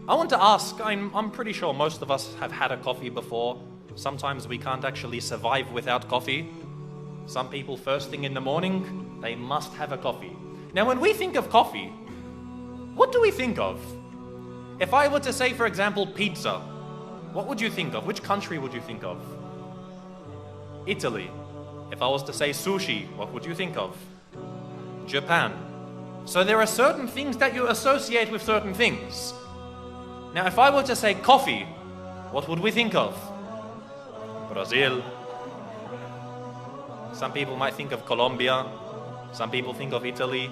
I want to ask, I'm pretty sure most of us have had a coffee before. Sometimes we can't actually survive without coffee. Some people first thing in the morning, they must have a coffee. Now when we think of coffee, what do we think of? If I were to say, for example, pizza, what would you think of? Which country would you think of? Italy. If I was to say sushi, what would you think of? Japan. So there are certain things that you associate with certain things. Now if I were to say coffee, what would we think of? Brazil. Some people might think of Colombia. Some people think of Italy.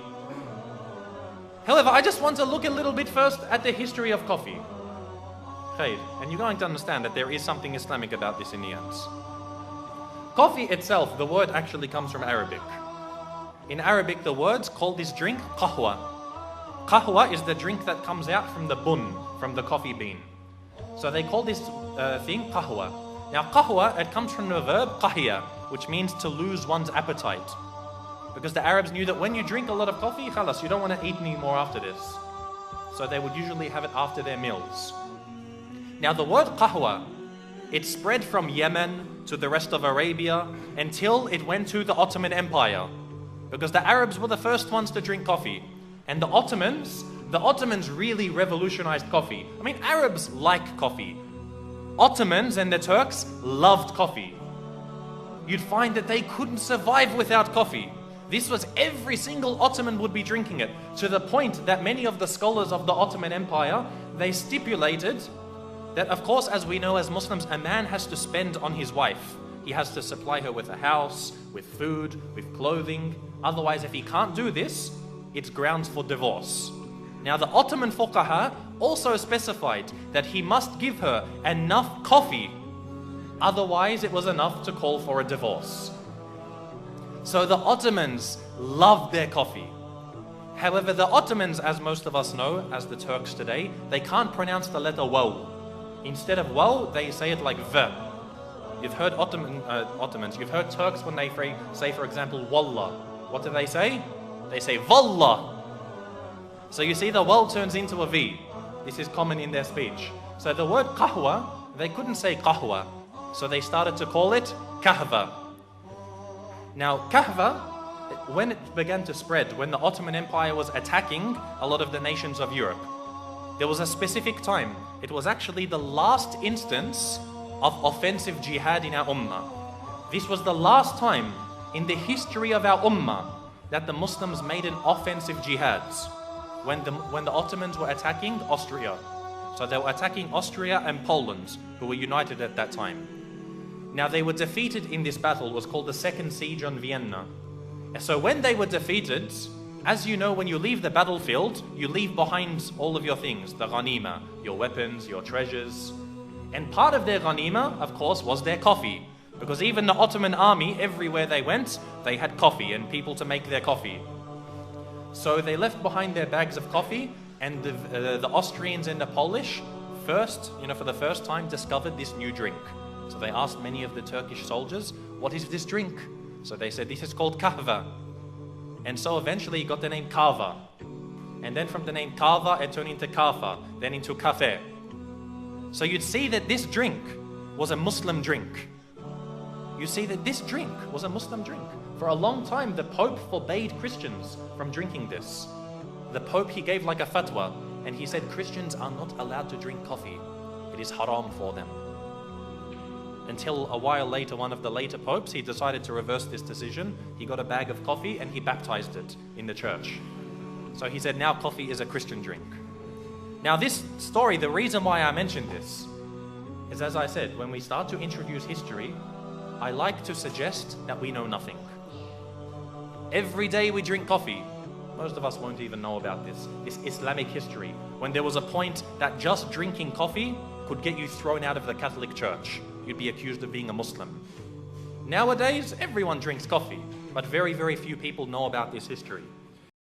However, I just want to look a little bit first at the history of coffee. Khair, and you're going to understand that there is something Islamic about this in the end. Coffee itself, the word actually comes from Arabic. In Arabic, the words call this drink qahwa. Qahwa is the drink that comes out from the bun, from the coffee bean. So they call this thing qahwa. Now qahwa, it comes from the verb qahiya, which means to lose one's appetite. Because the Arabs knew that when you drink a lot of coffee, khalas, you don't want to eat any more after this. So they would usually have it after their meals. Now the word qahwa, it spread from Yemen to the rest of Arabia until it went to the Ottoman Empire. Because the Arabs were the first ones to drink coffee. And the Ottomans really revolutionized coffee. I mean, Arabs like coffee. Ottomans and the Turks loved coffee. You'd find that they couldn't survive without coffee. This was every single Ottoman would be drinking it, to the point that many of the scholars of the Ottoman Empire, they stipulated that, of course, as we know as Muslims, a man has to spend on his wife. He has to supply her with a house, with food, with clothing. Otherwise, if he can't do this, it's grounds for divorce. Now, the Ottoman fuqaha also specified that he must give her enough coffee. Otherwise, it was enough to call for a divorce. So the Ottomans loved their coffee. However, the Ottomans, as most of us know, as the Turks today, they can't pronounce the letter waw. Instead of waw, they say it like v. You've heard Ottomans, you've heard Turks when they say, for example, wallah. What do they say? They say wallah. So you see the waw turns into a v. This is common in their speech. So the word qahwa, they couldn't say qahwa. So they started to call it kahva. Now, kahva, when it began to spread, when the Ottoman Empire was attacking a lot of the nations of Europe, there was a specific time. It was actually the last instance of offensive jihad in our ummah. This was the last time in the history of our ummah that the Muslims made an offensive jihad, when the Ottomans were attacking Austria. So they were attacking Austria and Poland, who were united at that time. Now they were defeated in this battle. It was called the Second Siege on Vienna. So when they were defeated, as you know, when you leave the battlefield, you leave behind all of your things, the ghanima, your weapons, your treasures. And part of their ghanima, of course, was their coffee. Because even the Ottoman army, everywhere they went, they had coffee and people to make their coffee. So they left behind their bags of coffee, and the Austrians and the Polish for the first time discovered this new drink. So they asked many of the Turkish soldiers, what is this drink? So they said, this is called kahva. And so eventually it got the name kava. And then from the name kava, it turned into kafa, then into kafe. So you'd see that this drink was a Muslim drink. You see that this drink was a Muslim drink. For a long time, the Pope forbade Christians from drinking this. The Pope, he gave like a fatwa, and he said Christians are not allowed to drink coffee. It is haram for them. Until a while later, one of the later popes, he decided to reverse this decision. He got a bag of coffee and he baptized it in the church. So he said now coffee is a Christian drink. Now this story, the reason why I mentioned this is, as I said, when we start to introduce history, I like to suggest that we know nothing. Every day we drink coffee. Most of us won't even know about this Islamic history, when there was a point that just drinking coffee could get you thrown out of the Catholic Church. You'd be accused of being a Muslim. Nowadays, everyone drinks coffee, but very, very few people know about this history.